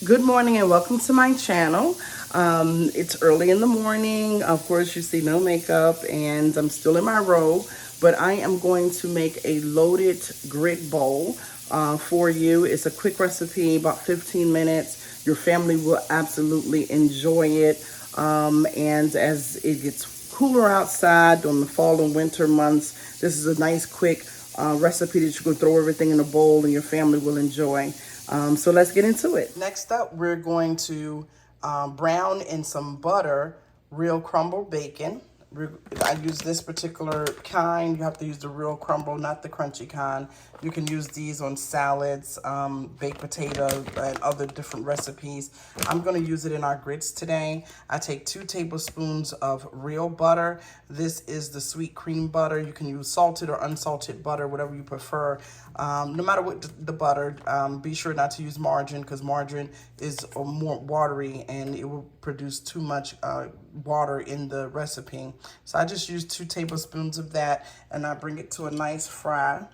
Good morning and welcome to my channel. It's early in the morning. Of course, you see no makeup and I'm still in my robe, but I am going to make a loaded grit bowl for you. It's a quick recipe, about 15 minutes. Your family will absolutely enjoy it. And as it gets cooler outside during the fall and winter months, this is a nice quick recipe that you can throw everything in a bowl and your family will enjoy. So let's get into it. Next up, we're going to brown in some butter, real crumble bacon. I use this particular kind. You have to use the real crumble, not the crunchy kind. You can use these on salads, baked potato, and other different recipes. I'm going to use it in our grits today. I take 2 tablespoons of real butter. This is the sweet cream butter. You can use salted or unsalted butter, whatever you prefer. No matter what the butter, be sure not to use margarine because margarine is more watery and it will produce too much water in the recipe. So I just use 2 tablespoons of that and I bring it to a nice fry.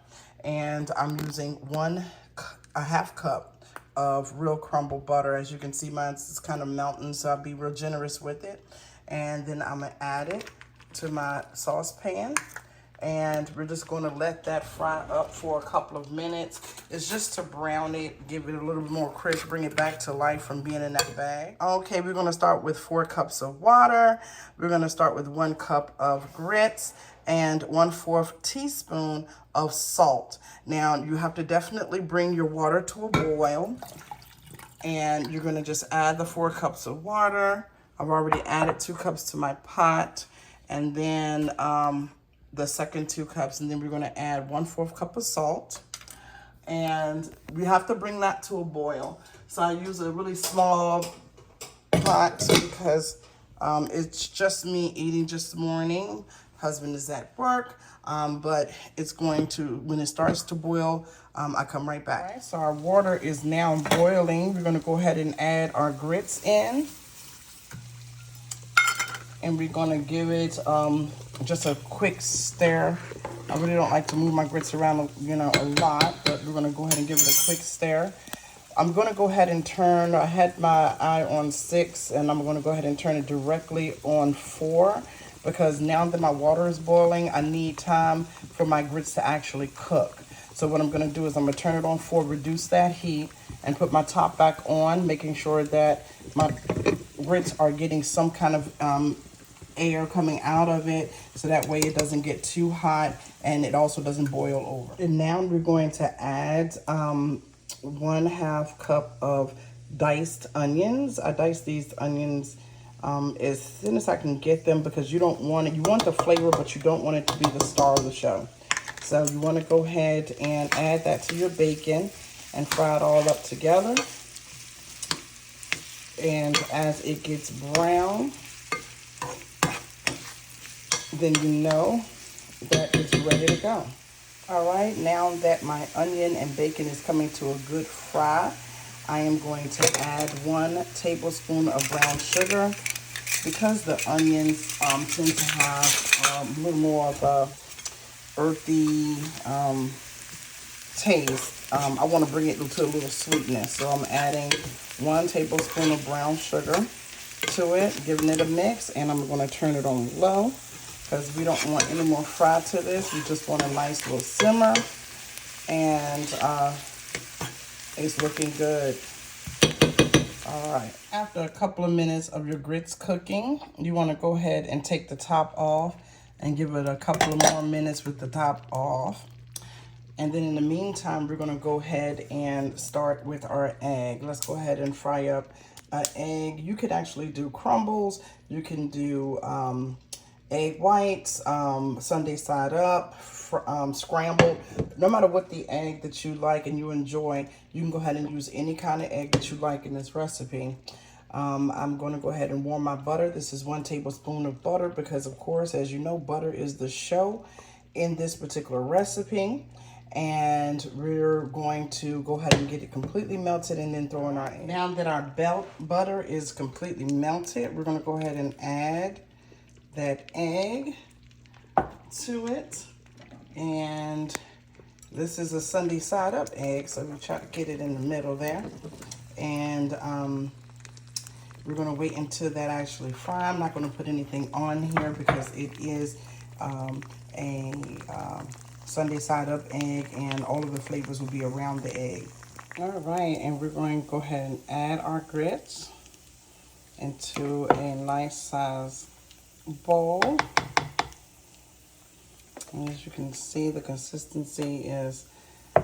And I'm using a half cup of real crumble butter. As you can see, mine's kind of melting, so I'll be real generous with it. And then I'm gonna add it to my saucepan. And we're just going to let that fry up for a couple of minutes. It's just to brown it, give it a little bit more crisp, bring it back to life from being in that bag. Okay, we're going to start with 4 cups of water. We're going to start with 1 cup of grits and 1/4 teaspoon of salt. Now, you have to definitely bring your water to a boil. And you're going to just add the 4 cups of water. I've already added 2 cups to my pot. And then the second 2 cups, and then we're going to add 1/4 cup of salt, and we have to bring that to a boil. So I use a really small pot because it's just me eating just this morning. Husband is at work, but it's going to, when it starts to boil, I come right back. All right, so our water is now boiling. We're going to go ahead and add our grits in. And we're gonna give it just a quick stir. I really don't like to move my grits around, a lot, but we're gonna go ahead and give it a quick stir. I'm gonna go ahead and turn, I had my eye on 6, and I'm gonna go ahead and turn it directly on 4, because now that my water is boiling, I need time for my grits to actually cook. So what I'm gonna do is I'm gonna turn it on 4, reduce that heat, and put my top back on, making sure that my grits are getting some kind of air coming out of it, so that way it doesn't get too hot and it also doesn't boil over. And now we're going to add 1/2 cup of diced onions. I dice these onions as thin as I can get them, because you don't want it, you want the flavor, but you don't want it to be the star of the show. So you want to go ahead and add that to your bacon and fry it all up together. And as it gets brown, then you know that it's ready to go. All right, now that my onion and bacon is coming to a good fry, I am going to add 1 tablespoon of brown sugar. Because the onions tend to have a little more of a earthy taste, I want to bring it to a little sweetness. So I'm adding 1 tablespoon of brown sugar to it, giving it a mix, and I'm going to turn it on low, because we don't want any more fry to this. We just want a nice little simmer, and it's looking good. All right, after a couple of minutes of your grits cooking, you want to go ahead and take the top off and give it a couple of more minutes with the top off. And then in the meantime, we're going to go ahead and start with our egg. Let's go ahead and fry up an egg. You could actually do crumbles. You can do egg whites, Sunday side up, scrambled. No matter what the egg that you like and you enjoy, you can go ahead and use any kind of egg that you like in this recipe. I'm going to go ahead and warm my butter. This is 1 tablespoon of butter because, of course, as you know, butter is the show in this particular recipe. And we're going to go ahead and get it completely melted and then throw in our egg. Now that our butter is completely melted, we're going to go ahead and add that egg to it. And this is a Sunday side up egg, so we try to get it in the middle there. and we're going to wait until that actually fry. I'm not going to put anything on here because it is a Sunday side up egg, and all of the flavors will be around the egg. All right, and we're going to go ahead and add our grits into a nice size bowl. And as you can see, the consistency is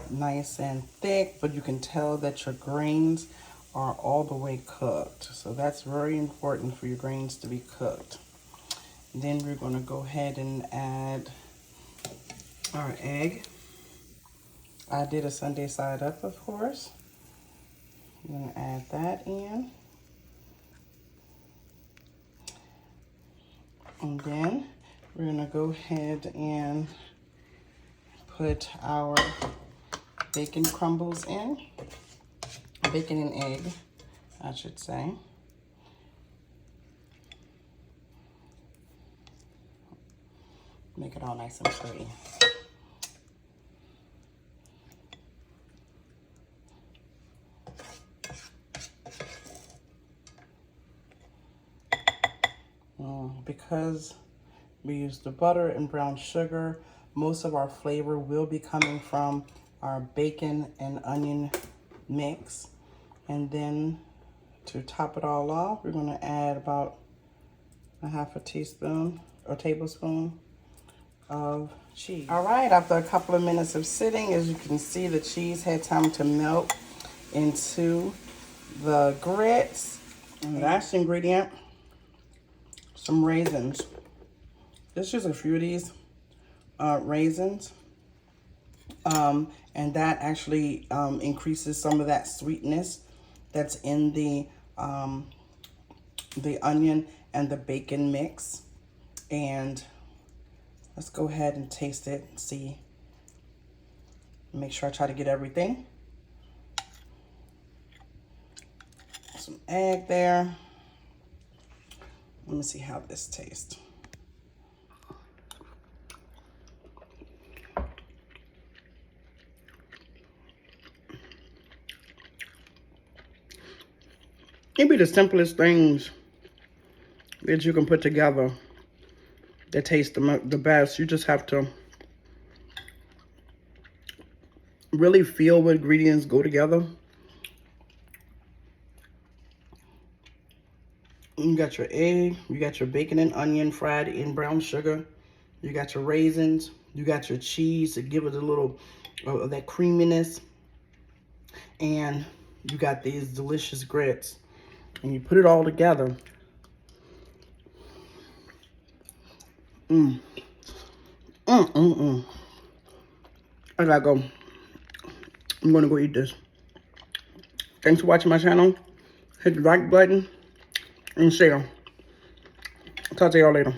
nice and thick, but you can tell that your grains are all the way cooked. So that's very important for your grains to be cooked. Then we're going to go ahead and add our egg. I did a Sunday side up, of course. I'm going to add that in. And then we're going to go ahead and put our bacon crumbles in. Bacon and egg, I should say. Make it all nice and pretty. Because we use the butter and brown sugar, most of our flavor will be coming from our bacon and onion mix. And then to top it all off, we're going to add about a half a teaspoon or tablespoon of cheese. All right, after a couple of minutes of sitting, as you can see, the cheese had time to melt into the grits. And the last ingredient, some raisins. Just use a few of these raisins. And that actually increases some of that sweetness that's in the onion and the bacon mix. And let's go ahead and taste it and see. Make sure I try to get everything. Some egg there. Let me see how this tastes. It'd be the simplest things that you can put together that taste the best. You just have to really feel what ingredients go together. You got your egg, you got your bacon and onion fried in brown sugar, you got your raisins, you got your cheese to give it a little of that creaminess, and you got these delicious grits. And you put it all together. I gotta go. I'm gonna go eat this. Thanks for watching my channel. Hit the like button and share. Talk to y'all later.